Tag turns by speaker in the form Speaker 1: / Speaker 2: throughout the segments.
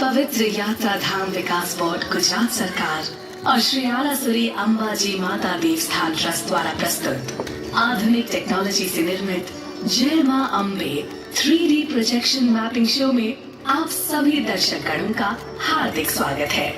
Speaker 1: पवित्र यात्रा धाम विकास बोर्ड गुजरात सरकार और श्री आरासुरी अंबाजी माता देवस्थान ट्रस्ट द्वारा प्रस्तुत आधुनिक टेक्नोलॉजी से निर्मित जय मां Ambe 3D projection mapping show में आप सभी दर्शकगणों का हार्दिक स्वागत है।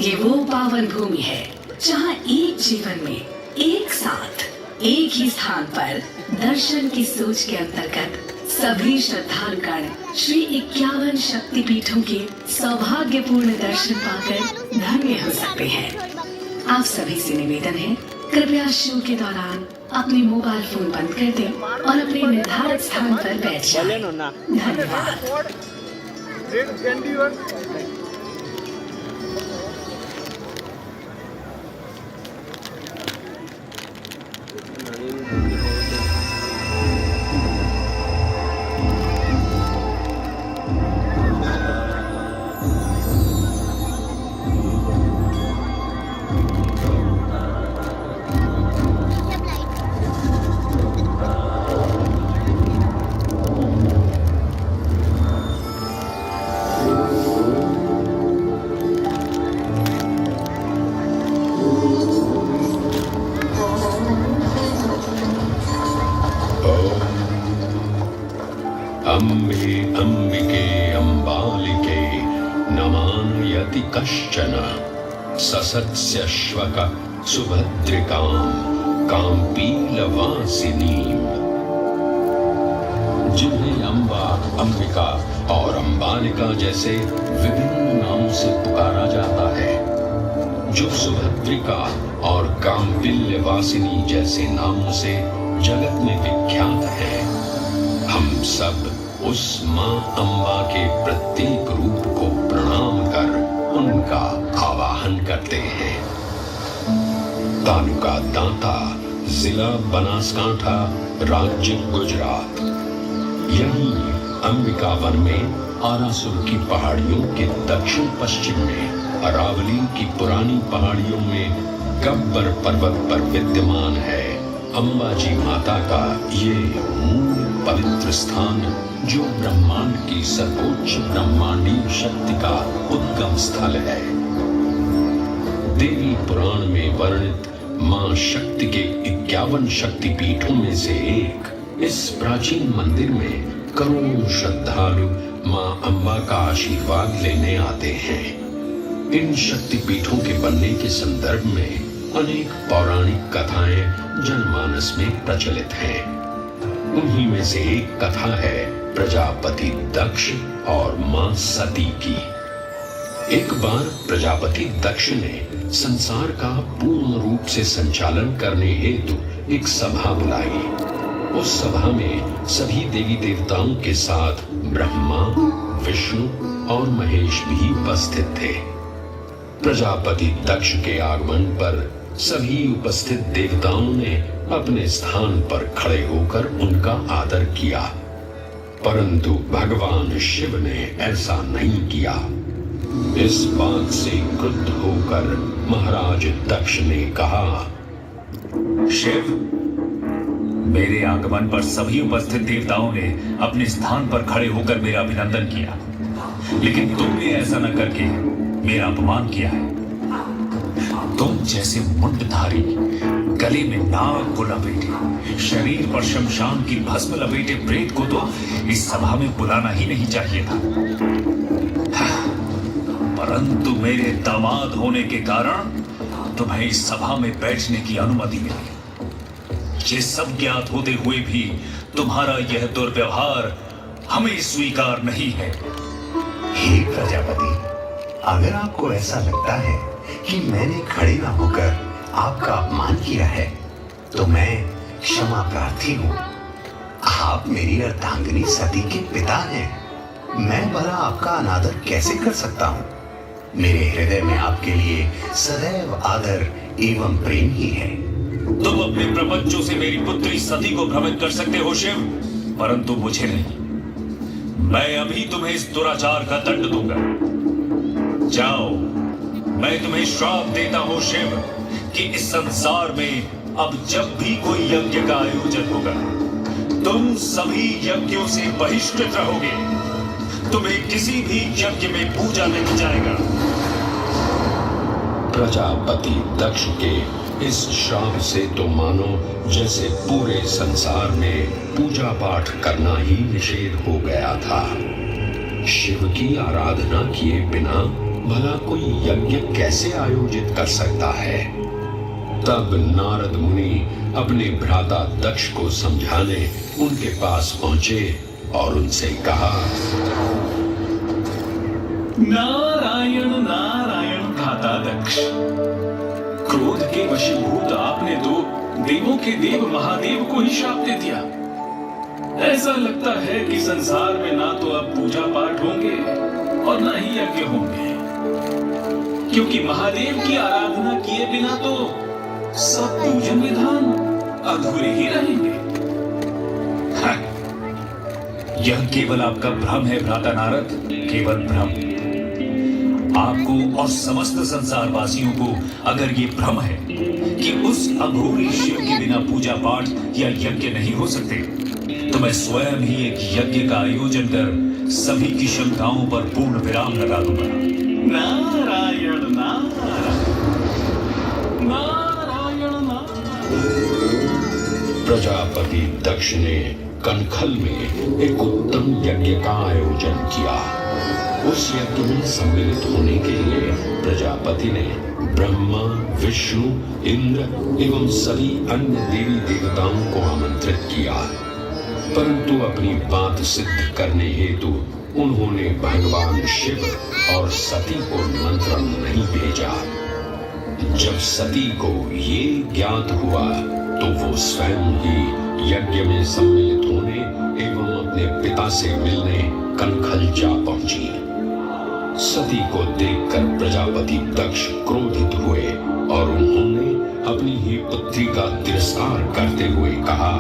Speaker 1: ये वो पावन भूमि है जहां एक जीवन में एक साथ एक ही स्थान पर दर्शन की सोच के अंतर्गत सभी श्रद्धालुगण श्री 51 शक्तिपीठों के सौभाग्यपूर्ण दर्शन पाकर धन्य हो सकते हैं। आप सभी से निवेदन है, कृपया शो के दौरान अपने मोबाइल फोन बंद कर दें और अपने निर्धारित स्थान पर बैठ जाएं। धन्यवाद।
Speaker 2: अम्बे अम्बिके अम्बालिके नमानयति कश्चन ससत्स्यश्वक सुभद्रिकां काम्पीलवासिनीं। जिन्हें अम्बा, अंबिका और अम्बालिका जैसे विभिन्न नामों से पुकारा जाता है, जो सुभद्रिका और काम्पीलवासिनी जैसे नामों से जगत में विख्यात है। हम सब उस मां अम्बा के प्रत्येक रूप को प्रणाम कर उनका आवाहन करते हैं। तालुका दांता, जिला बनासकांठा, राज्य गुजरात। यहीं अंबिका वन में आरासुर की पहाड़ियों के दक्षिण पश्चिम में अरावली की पुरानी पहाड़ियों में गब्बर पर्वत पर विद्यमान है अंबाजी माता का ये मूल पवित्र स्थान, जो ब्रह्मांड की सर्वोच्च ब्रह्मांडीय शक्ति का उद्गम स्थल है। देवी पुराण में वर्णित मां शक्ति के 51 शक्तिपीठों में से एक इस प्राचीन मंदिर में करोड़ों श्रद्धालु मां अम्बा का आशीर्वाद लेने आते हैं। इन शक्तिपीठों के बनने के संदर्भ में अनेक पौराणिक कथाएं जनमानस में प्रचलित हैं। उन्हीं में से एक कथा है प्रजापति दक्ष और मां सती की। एक बार प्रजापति दक्ष ने संसार का पूर्ण रूप से संचालन करने हेतु एक सभा बुलाई। उस सभा में सभी देवी देवताओं के साथ ब्रह्मा, विष्णु और महेश भी उपस्थित थे। प्रजापति दक्ष के आगमन पर सभी उपस्थित देवताओं ने अपने स्थान पर खड़े होकर उनका आदर किया, परंतु भगवान शिव ने ऐसा नहीं किया। इस बात से क्रुद्ध होकर महाराज दक्ष ने कहा,
Speaker 3: शिव, मेरे आगमन पर सभी उपस्थित देवताओं ने अपने स्थान पर खड़े होकर मेरा अभिनंदन किया, लेकिन तुमने ऐसा न करके मेरा अपमान किया है। तुम जैसे मुंडधारी, गले में नाग को लपेटे, शरीर पर शमशान की भस्म लपेटे प्रेत को तो इस सभा में बुलाना ही नहीं चाहिए था। परंतु मेरे दामाद होने के कारण तुम्हें इस सभा में बैठने की अनुमति मिली। ये सब ज्ञात होते हुए भी तुम्हारा यह दुर्व्यवहार हमें स्वीकार नहीं है।
Speaker 4: हे प्रजापति, अगर आपको ऐसा लगता है कि मैंने खड़े न होकर आपका अपमान किया है, तो मैं क्षमा प्रार्थी हूँ। आप मेरी अर्धांगिनी सती के पिता हैं। मैं भला आपका अनादर कैसे कर सकता हूँ? मेरे हृदय में आपके लिए सदैव आदर एवं प्रेम ही है।
Speaker 3: तुम अपने प्रपंचों से मेरी पुत्री सती को भ्रमित कर सकते हो शिव, परंतु मुझे नहीं। मैं अभी तुम्हें इस दुराचार का दंड दूंगा। जाओ, मैं तुम्हें श्राप देता हूं शिव कि इस संसार में अब जब भी कोई यज्ञ का आयोजन होगा, तुम सभी यज्ञों से बहिष्कृत रहोगे। तुम्हें किसी भी यज्ञ में पूजा नहीं जाएगा।
Speaker 2: प्रजापति दक्ष के इस श्राप से तो मानो जैसे पूरे संसार में पूजा पाठ करना ही निषेध हो गया था। शिव की आराधना किए बिना भला कोई यज्ञ कैसे आयोजित कर सकता है। तब नारद मुनि अपने भ्राता दक्ष को समझाने उनके पास पहुंचे और उनसे कहा,
Speaker 3: नारायण नारायण भ्राता दक्ष, क्रोध के वशीभूत आपने तो देवों के देव महादेव को ही श्राप दे दिया। ऐसा लगता है कि संसार में ना तो अब पूजा पाठ होंगे और ना ही यज्ञ होंगे, क्योंकि महादेव की आराधना किए बिना तो सब पूजन विधान अधूरे ही रहेंगे। हाँ, यह केवल आपका भ्रम है भ्राता नारद, केवल भ्रम। आपको और समस्त संसार वासियों को अगर ये भ्रम है कि उस अघोरी शिव के बिना पूजा पाठ या यज्ञ नहीं हो सकते, तो मैं स्वयं ही एक यज्ञ का आयोजन कर सभी की शंकाओं पर पूर्ण विराम लगा दूंगा। नारायण नारायण नारायण नारायण।
Speaker 2: प्रजापति दक्ष ने कनखल में एक उत्तम यज्ञ का आयोजन किया। उस यज्ञ में सम्मिलित होने के लिए प्रजापति ने ब्रह्मा, विष्णु, इंद्र एवं सभी अन्य देवी देवताओं को आमंत्रित किया, परंतु अपनी बात सिद्ध करने हेतु उन्होंने भगवान शिव और सती को निमंत्रण नहीं भेजा। जब सती को ये ज्ञात हुआ तो वो स्वयं ही यज्ञ में सम्मिलित होने एवं अपने पिता से मिलने कनखल जा पहुंची। सती को देखकर प्रजापति दक्ष क्रोधित हुए और उन्होंने अपनी ही पुत्री का तिरस्कार करते हुए कहा,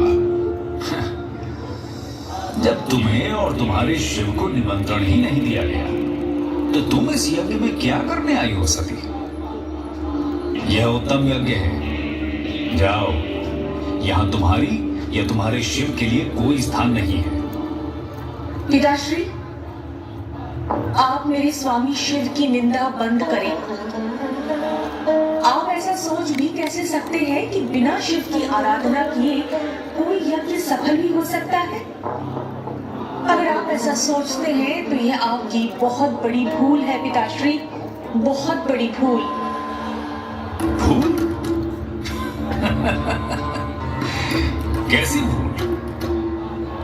Speaker 3: जब तुम्हें और तुम्हारे शिव को निमंत्रण ही नहीं दिया गया तो तुम इस यज्ञ में क्या करने आई हो सती? यह उत्तम यज्ञ है, जाओ, यहां तुम्हारी या तुम्हारे शिव के लिए कोई स्थान नहीं है।
Speaker 5: पिताश्री, आप मेरे स्वामी शिव की निंदा बंद करें। आप ऐसा सोच भी कैसे सकते हैं कि बिना शिव की आराधना किए कोई यज्ञ सफल भी हो सकता है? अगर आप ऐसा सोचते हैं तो यह आपकी बहुत बड़ी भूल है पिताश्री, बहुत बड़ी भूल।
Speaker 3: भूल? कैसी भूल?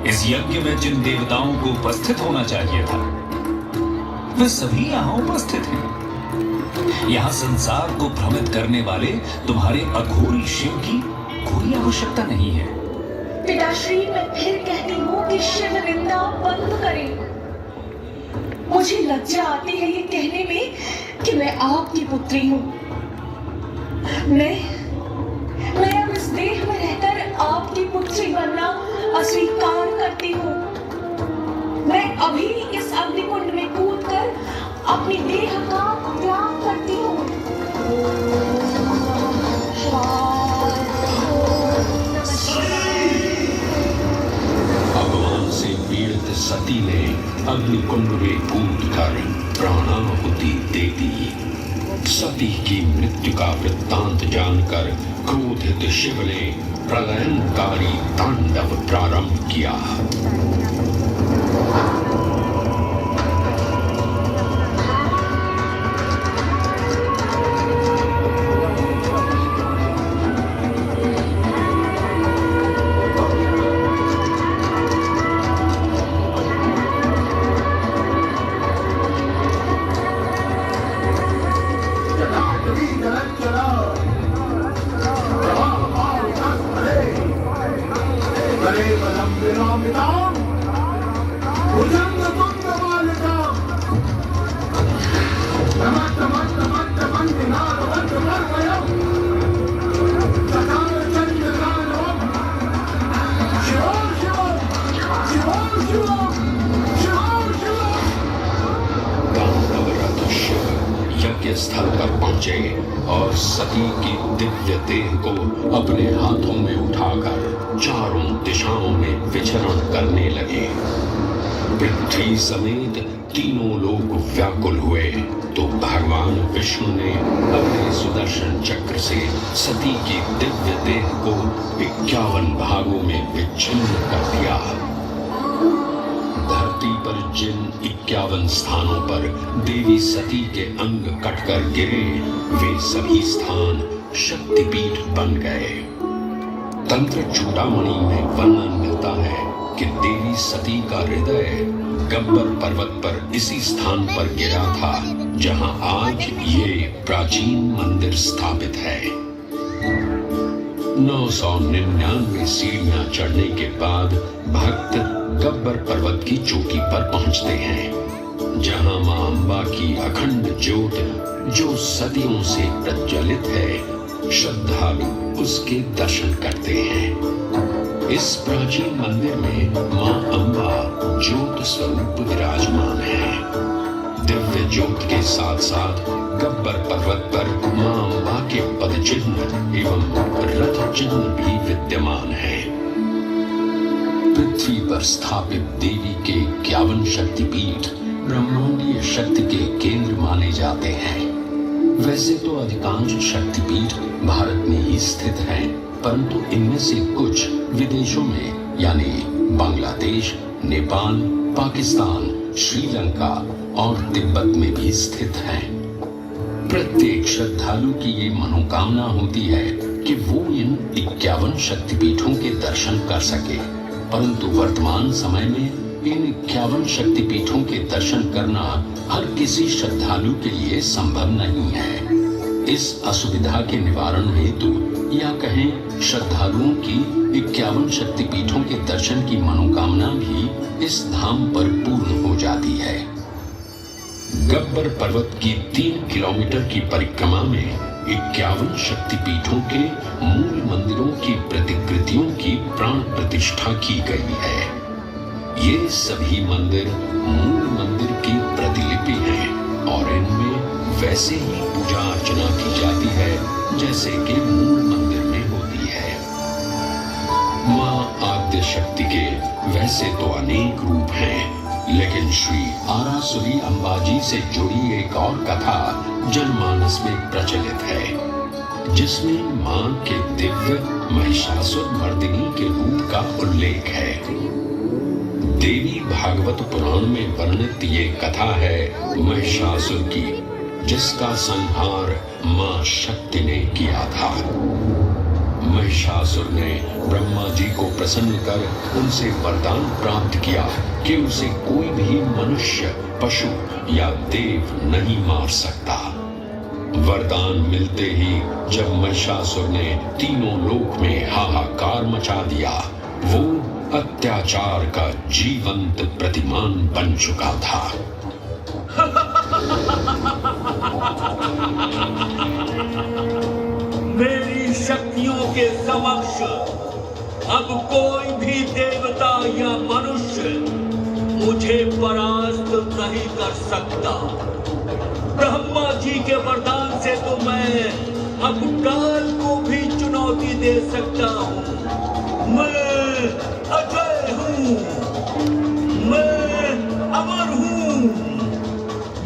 Speaker 3: इस यज्ञ में जिन देवताओं को उपस्थित होना चाहिए था वे सभी यहाँ उपस्थित हैं। यहाँ संसार को भ्रमित करने वाले तुम्हारे अघोरी शिव की कोई आवश्यकता नहीं है।
Speaker 5: पिताश्री, मैं फिर कहती हूँ कि शिव निंदा बंद करें। मुझे लज्जा आती है ये कहने में कि मैं आपकी पुत्री हूँ। मैं अब इस देह में रहकर आपकी पुत्री बनना अस्वीकार करती हूँ। मैं अभी इस अग्निकुंड में कूदकर अपनी देह का त्याग करती हूँ।
Speaker 2: भगवान से पीड़ित सती ने अग्निकुंड में कूदकर प्राणाहुति दे दी। सती की मृत्यु का वृत्तांत जानकर क्रोधित शिव ने प्रलयंकारी तांडव प्रारंभ किया। स्थल पर पहुंचे और सती की दिव्य देह को अपने हाथों में उठाकर चारों दिशाओं में विचरण करने लगे। पृथ्वी समेत तीनों लोग व्याकुल हुए तो भगवान विष्णु ने अपने सुदर्शन चक्र से सती की दिव्य देह को 51 भागों में विच्छिन्न कर दिया। धरती पर जिन 51 स्थानों पर देवी सती के अंग कटकर गिरे, वे सभी स्थान शक्तिपीठ बन गए। तंत्र चूड़ामणि में वर्णन मिलता है कि देवी सती का हृदय गब्बर पर्वत पर इसी स्थान पर गिरा था जहां आज ये प्राचीन मंदिर स्थापित है। 999 सीढ़ियां चढ़ने के बाद भक्त गब्बर पर्वत की चोटी पर पहुंचते हैं, जहां मां अंबा की अखंड ज्योत जो सदियों से प्रज्वलित है, श्रद्धालु उसके दर्शन करते हैं। इस प्राचीन मंदिर में मां अंबा ज्योत स्वरूप विराजमान है। दिव्य ज्योत के साथ साथ गब्बर पर्वत पर मां अंबा के पद चिन्ह एवं रथ चिन्ह भी विद्यमान है। पृथ्वी पर स्थापित देवी के 51 शक्तिपीठ ब्रह्मांडीय शक्ति के केंद्र माने जाते हैं। वैसे तो अधिकांश शक्तिपीठ भारत में ही स्थित हैं, परंतु इनमें से कुछ विदेशों में यानी बांग्लादेश, नेपाल, पाकिस्तान, श्रीलंका और तिब्बत में भी स्थित हैं। प्रत्येक श्रद्धालु की ये मनोकामना होती है कि वो इन 51 शक्तिपीठों के दर्शन कर सके, परंतु वर्तमान समय में इन 51 शक्तिपीठों के दर्शन करना हर किसी श्रद्धालु के लिए संभव नहीं है। इस असुविधा के निवारण हेतु या कहें श्रद्धालुओं की 51 शक्तिपीठों के दर्शन की मनोकामना भी इस धाम पर पूर्ण हो जाती है। गब्बर पर्वत की 3 किलोमीटर की परिक्रमा में 51 शक्तिपीठों के मूल मंदिरों की प्रतिकृतियों की प्राण प्रतिष्ठा की गई है। ये सभी मंदिर मूल मंदिर की प्रतिलिपि हैं और इनमें वैसे ही पूजा अर्चना की जाती है जैसे कि मूल मंदिर में होती है। मां आद्य शक्ति के वैसे तो अनेक रूप हैं, लेकिन श्री आरासुरी अंबाजी से जुड़ी एक और कथा जनमानस में प्रचलित है, जिसमें मां के दिव्य महिषासुर मर्दिनी के रूप का उल्लेख है। देवी भागवत पुराण में वर्णित ये कथा है महिषासुर की, जिसका संहार मां शक्ति ने किया था। महिषासुर ने ब्रह्मा जी को प्रसन्न कर उनसे वरदान प्राप्त किया कि उसे कोई भी मनुष्य, पशु या देव नहीं मार सकता। वरदान मिलते ही जब महिषासुर ने तीनों लोक में हाहाकार मचा दिया, वो अत्याचार का जीवंत प्रतिमान बन चुका था।
Speaker 6: मेरी शक्तियों के समक्ष अब कोई भी देवता या मनुष्य मुझे परास्त नहीं कर सकता। ब्रह्मा जी के वरदान से तो मैं अब काल को भी चुनौती दे सकता हूँ। मैं अजय हूँ, मैं अमर हूँ,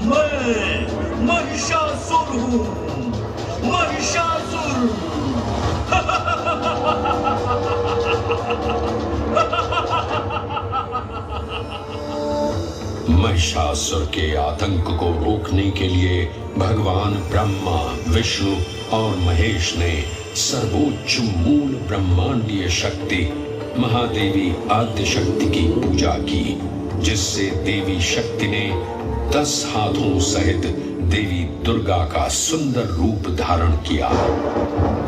Speaker 6: मैं महिषासुर हूँ, महिषासुर।
Speaker 2: महिषासुर के आतंक को रोकने के लिए भगवान ब्रह्मा, विष्णु और महेश ने सर्वोच्च मूल ब्रह्मांडीय शक्ति महादेवी आद्य शक्ति की पूजा की, जिससे देवी शक्ति ने 10 हाथों सहित देवी दुर्गा का सुंदर रूप धारण किया।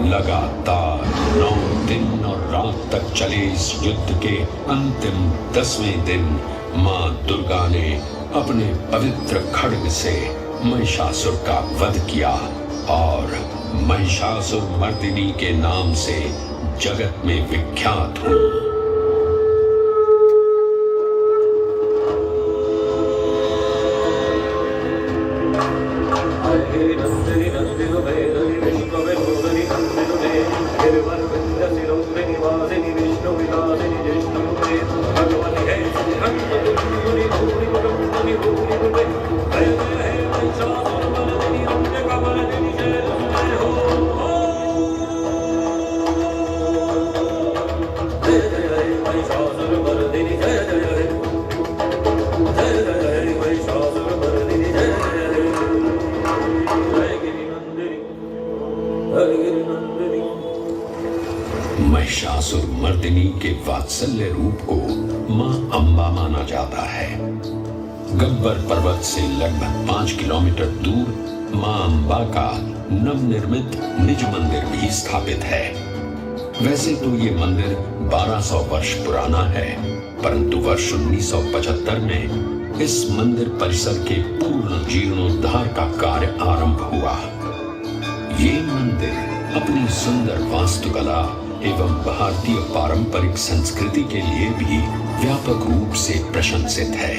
Speaker 2: लगातार 9 दिन और रात तक चले इस युद्ध के अंतिम 10वें दिन मां दुर्गा ने अपने पवित्र खड्ग से महिषासुर का वध किया और महिषासुर मर्दिनी के नाम से जगत में विख्यात हुई।
Speaker 6: विष्णु
Speaker 2: महिषासुर मर्दिनी के वात्सल्य रूप को मां अंबा माना जाता है। गब्बर पर्वत से लगभग 5 किलोमीटर दूर मां अंबा का नवनिर्मित निज मंदिर भी स्थापित है। वैसे तो ये मंदिर 1200 वर्ष पुराना है, परंतु वर्ष 1975 में इस मंदिर परिसर के पूर्ण जीर्णोद्धार का कार्य आरंभ हुआ। ये मंदिर अपनी सुंदर वास्तुकला एवं भारतीय पारंपरिक संस्कृति के लिए भी व्यापक रूप से प्रशंसित है।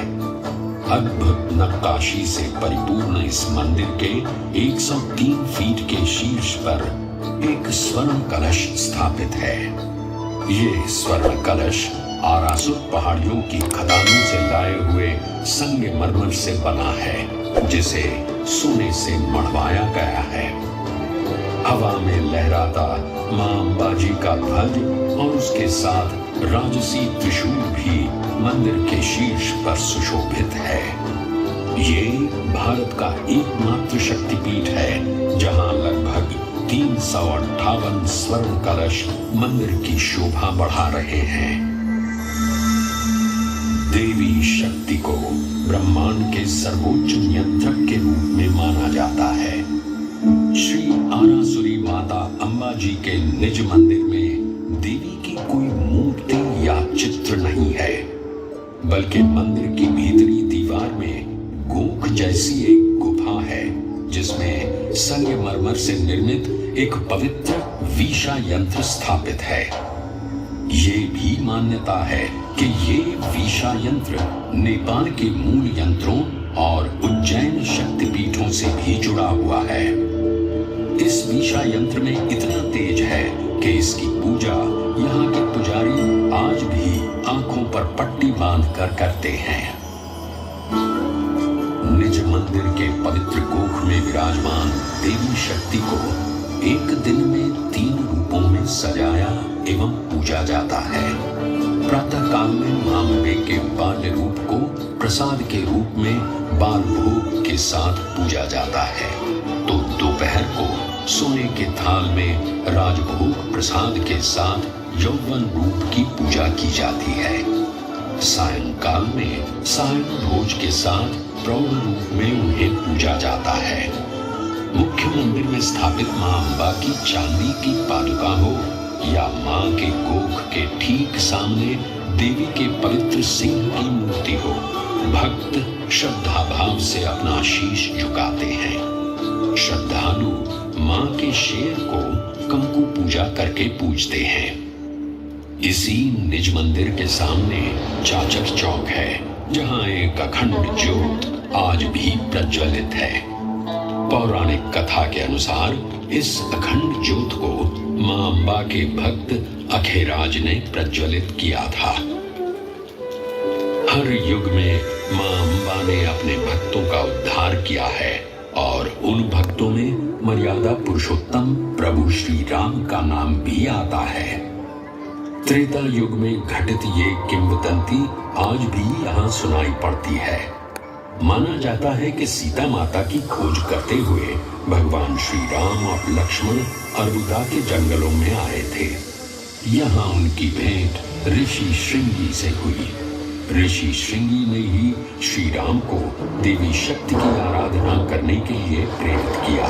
Speaker 2: अद्भुत नक्काशी से परिपूर्ण इस मंदिर के 103 फीट के शीर्ष पर एक स्वर्ण कलश स्थापित है। ये स्वर्ण कलश आरासुर पहाड़ियों की खदानों से लाए हुए संगमरमर से बना है, जिसे सोने से मढ़वाया गया है। हवा में लहराता मां अंबा जी का ध्वज और उसके साथ राजसी त्रिशूल भी मंदिर के शीर्ष पर सुशोभित है। ये भारत का एकमात्र शक्तिपीठ है जहां लगभग 358 स्वर्ण कलश मंदिर की शोभा बढ़ा रहे हैं। देवी शक्ति को ब्रह्मांड के सर्वोच्च नियंत्रक के रूप में माना जाता है। श्री आरासुरी माता अंबा जी के निज मंदिर में देवी की कोई मूर्ति या चित्र नहीं है, बल्कि मंदिर की भीतरी दीवार में गोख जैसी एक गुफा है, जिसमें संगमरमर से निर्मित एक पवित्र वीषा यंत्र स्थापित है। ये भी मान्यता है कि ये वीषा यंत्र नेपाल के मूल यंत्रों और उज्जैन शक्तिपीठों से भी जुड़ा हुआ है। इस वीषा यंत्र में इतना तेज है कि इसकी पूजा यहाँ के पुजारी आज भी आंखों पर पट्टी बांधकर करते हैं। निज मंदिर के पवित्र गोख में विराजमान देवी शक्ति को एक दिन में 3 रूपों में सजाया एवं पूजा जाता है। प्रातः काल में मां अंबे के बाल्य रूप को प्रसाद के रूप में बाल भोग के साथ पूजा जाता है, तो दोपहर को सोने के थाल में राजभोग प्रसाद के साथ यौवन रूप की पूजा की जाती है। सायंकाल में सायं भोज के साथ प्रौढ़ रूप में उन्हें पूजा जाता है। मुख्य मंदिर में स्थापित मां अंबा की चांदी की पादुका हो या मां के गोख के ठीक सामने देवी के पवित्र सिंह की मूर्ति हो, भक्त श्रद्धा भाव से अपना शीश झुकाते हैं। श्रद्धालु मां के शेर को कंकु पूजा करके पूजते हैं। इसी निज मंदिर के सामने चाचर चौक है, जहां एक अखंड ज्योत आज भी प्रज्वलित है। पौराणिक कथा के अनुसार इस अखंड ज्योत को मां अंबा के भक्त अखेराज ने प्रज्वलित किया था। हर युग में मां अंबा ने अपने भक्तों का उद्धार किया है और उन भक्तों में मर्यादा पुरुषोत्तम प्रभु श्री राम का नाम भी आता है। त्रेता युग में घटित ये किंवदंती आज भी यहाँ सुनाई पड़ती है। माना जाता है कि सीता माता की खोज करते हुए भगवान श्री राम और लक्ष्मण अरबुदा के जंगलों में आए थे। यहाँ उनकी भेंट ऋषि श्रृंगी से हुई। ऋषि श्रृंगी ने ही श्री राम को देवी शक्ति की आराधना करने के लिए प्रेरित किया।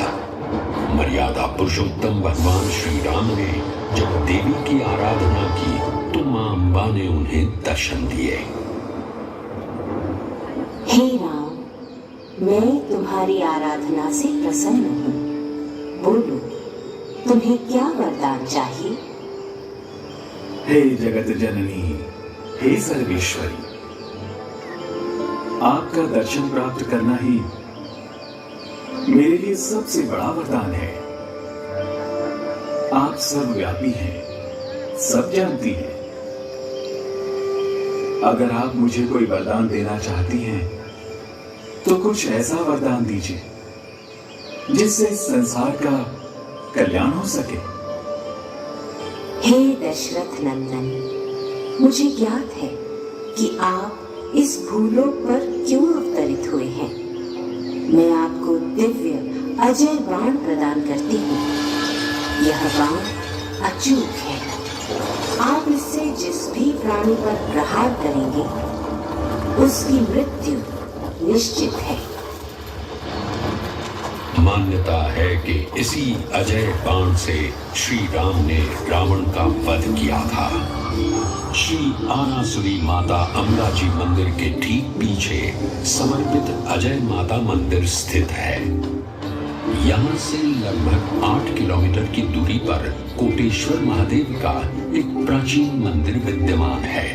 Speaker 2: मर्यादा पुरुषोत्तम भगवान श्री राम ने जब देवी की आराधना की तो मां अंबा ने उन्हें दर्शन दिए।
Speaker 7: हे राम, मैं तुम्हारी आराधना से प्रसन्न हूँ। बोलो, तुम्हें क्या वरदान चाहिए?
Speaker 8: हे जगत जननी, हे सर्वेश्वरी, आपका दर्शन प्राप्त करना ही मेरे लिए सबसे बड़ा वरदान है। आप सर्वव्यापी हैं, सब जानती हैं। अगर आप मुझे कोई वरदान देना चाहती हैं, तो कुछ ऐसा वरदान दीजिए जिससे इस संसार का कल्याण हो सके।
Speaker 7: हे दशरथ नंदन, मुझे ज्ञात है कि आप इस भूलोक पर क्यों अवतरित हुए हैं। मैं आपको दिव्य अजय बाण प्रदान करती हूँ। यह बाण अचूक है। आप इससे जिस भी प्राणी पर प्रहार करेंगे उसकी मृत्यु निश्चित है।
Speaker 2: मान्यता है कि इसी अजय बाण से श्री राम ने रावण का वध किया था। श्री आरासुरी माता अम्बा जी मंदिर के ठीक पीछे समर्पित अजय माता मंदिर स्थित है। यहाँ से लगभग 8 किलोमीटर की दूरी पर कोटेश्वर महादेव का एक प्राचीन मंदिर विद्यमान है।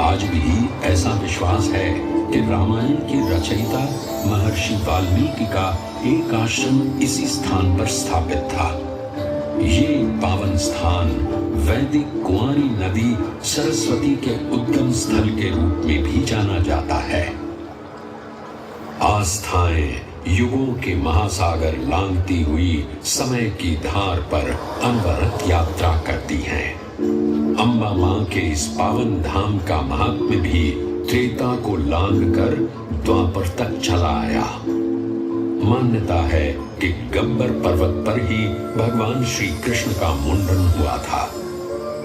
Speaker 2: आज भी ऐसा विश्वास है कि रामायण के रचयिता महर्षि वाल्मीकि का एक आश्रम इसी स्थान पर स्थापित था। ये पावन स्थान वैदिक कुंवारी नदी सरस्वती के उद्गम स्थल के रूप में भी जाना जाता है। आस्थाएं युगों के महासागर लांघती हुई समय की धार पर अनवरत यात्रा करती हैं। अम्बा मां के इस पावन धाम का महात्म्य भी त्रेता को लांघकर द्वापर तक चला आया। मान्यता है कि गब्बर पर्वत पर ही भगवान श्री कृष्ण का मुंडन हुआ था।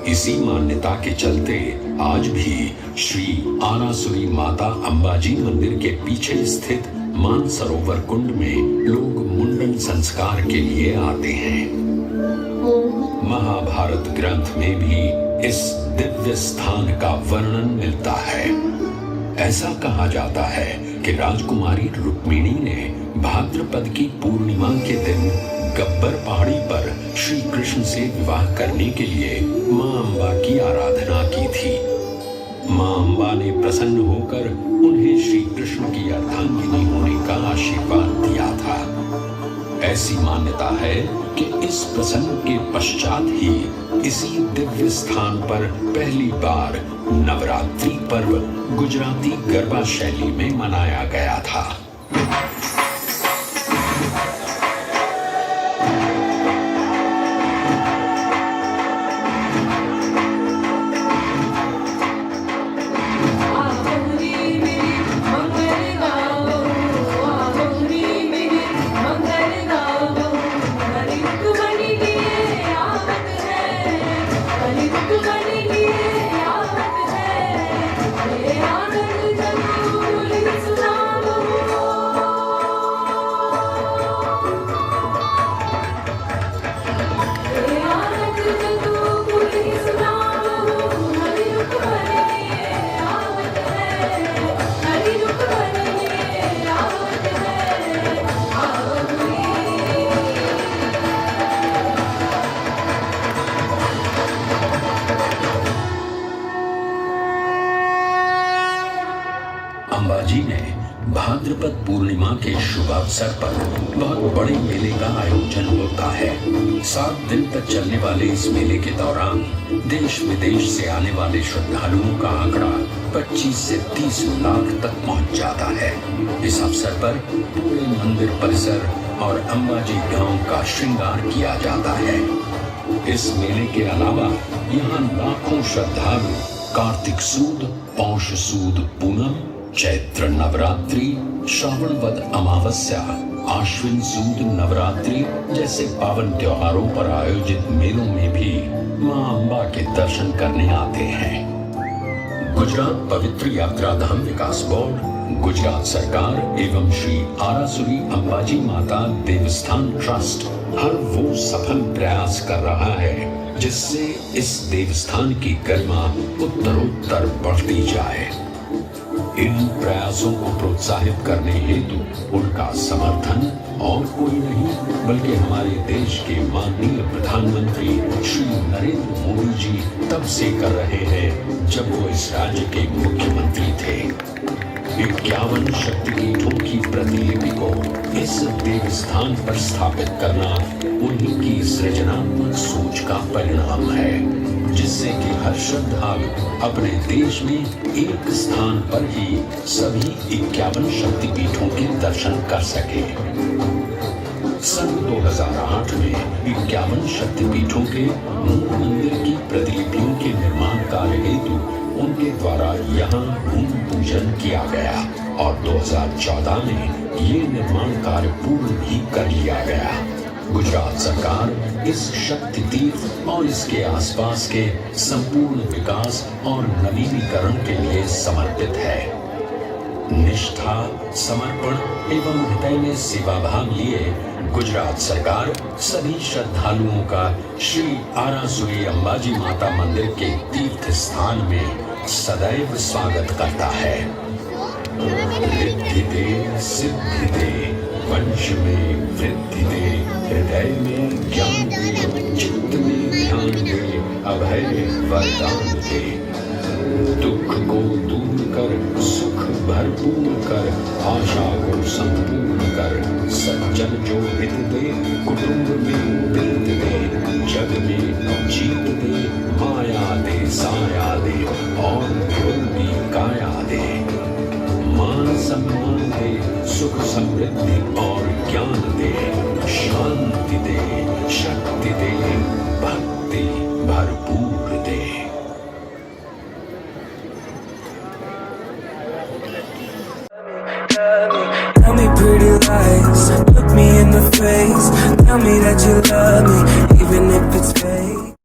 Speaker 2: इसी मान्यता के चलते आज भी श्री आरासुरी माता अंबाजी मंदिर के पीछे स्थित मानसरोवर कुंड में लोग मुंडन संस्कार के लिए आते हैं। महाभारत ग्रंथ में भी इस दिव्य स्थान का वर्णन मिलता है। ऐसा कहा जाता है कि राजकुमारी रुक्मिणी ने भाद्रपद की पूर्णिमा के दिन गब्बर पहाड़ी पर श्री कृष्ण से विवाह करने के लिए मां अम्बा की आराधना की थी। मां अम्बा ने प्रसन्न होकर उन्हें श्री कृष्ण की अर्धांगिनी होने का आशीर्वाद दिया था। ऐसी मान्यता है कि इस प्रसंग के पश्चात ही इसी दिव्य स्थान पर पहली बार नवरात्रि पर्व गुजराती गरबा शैली में मनाया गया था। अंबाजी में भाद्रपद पूर्णिमा के शुभ अवसर पर बहुत बड़े मेले का आयोजन होता है। 7 दिन तक चलने वाले इस मेले के दौरान देश विदेश से आने वाले श्रद्धालुओं का आंकड़ा 25 से 30 लाख तक पहुंच जाता है। इस अवसर पर पूरे मंदिर परिसर और अंबाजी गांव का श्रृंगार किया जाता है। इस मेले के अलावा यहाँ लाखों श्रद्धालु कार्तिक सूद, पौष सूद पूनम, चैत्र नवरात्रि, श्रावण वद अमावस्या, आश्विन सूद नवरात्रि जैसे पावन त्योहारों पर आयोजित मेलों में भी मां अम्बा के दर्शन करने आते हैं। गुजरात पवित्र यात्रा धाम विकास बोर्ड, गुजरात सरकार एवं श्री आरासुरी अंबाजी माता देवस्थान ट्रस्ट हर वो सफल प्रयास कर रहा है जिससे इस देवस्थान की गरिमा उत्तरोत्तर बढ़ती जाए। इन प्रयासों को प्रोत्साहित करने हेतु उनका समर्थन और कोई नहीं बल्कि हमारे देश के माननीय प्रधानमंत्री श्री नरेंद्र मोदी जी तब से कर रहे हैं जब वो इस राज्य के मुख्यमंत्री थे। 51 शक्तिपीठों की प्रतिलिपि को इस देवस्थान पर स्थापित करना उन्हीं की सृजनात्मक सोच का परिणाम है, जिससे कि हर श्रद्धालु अपने देश में एक स्थान पर ही सभी 51 शक्तिपीठों के दर्शन कर सके। सन 2008 में 51 शक्तिपीठों के मूल मंदिर की प्रतिलिपियों के निर्माण कार्य हेतु उनके द्वारा यहाँ भूमि पूजन किया गया और 2014 में ये निर्माण कार्य पूर्ण भी कर लिया गया। गुजरात सरकार इस शक्ति तीर्थ और इसके आसपास के संपूर्ण विकास और नवीनीकरण के लिए समर्पित है। निष्ठा, समर्पण एवं हृदय में सेवा भाव लिए गुजरात सरकार सभी श्रद्धालुओं का श्री आरासुरी अंबाजी माता मंदिर के तीर्थ स्थान में सदैव स्वागत करता है। रिद्धि दे, सिद्धि दे, वंश में वृद्धि दे, हृदय में ज्ञान दे, चित्त में ध्यान दे, अभय वरदान दे। दुख को दूर कर, सुख भरपूर कर, आशा को संपूर्ण कर, सज्जन जो हित दे, कुटुंब में प्रीत दे, जग में जीत दे, माया दे, साया दे और निरोगी काया दे। मान सम्मान दे, सुख समृद्धि और ज्ञान दे, शांति दे, शक्ति दे, भक्ति भरपूर दे।
Speaker 9: Tell me pretty lies, look me in the face, tell me that you love me, even if it's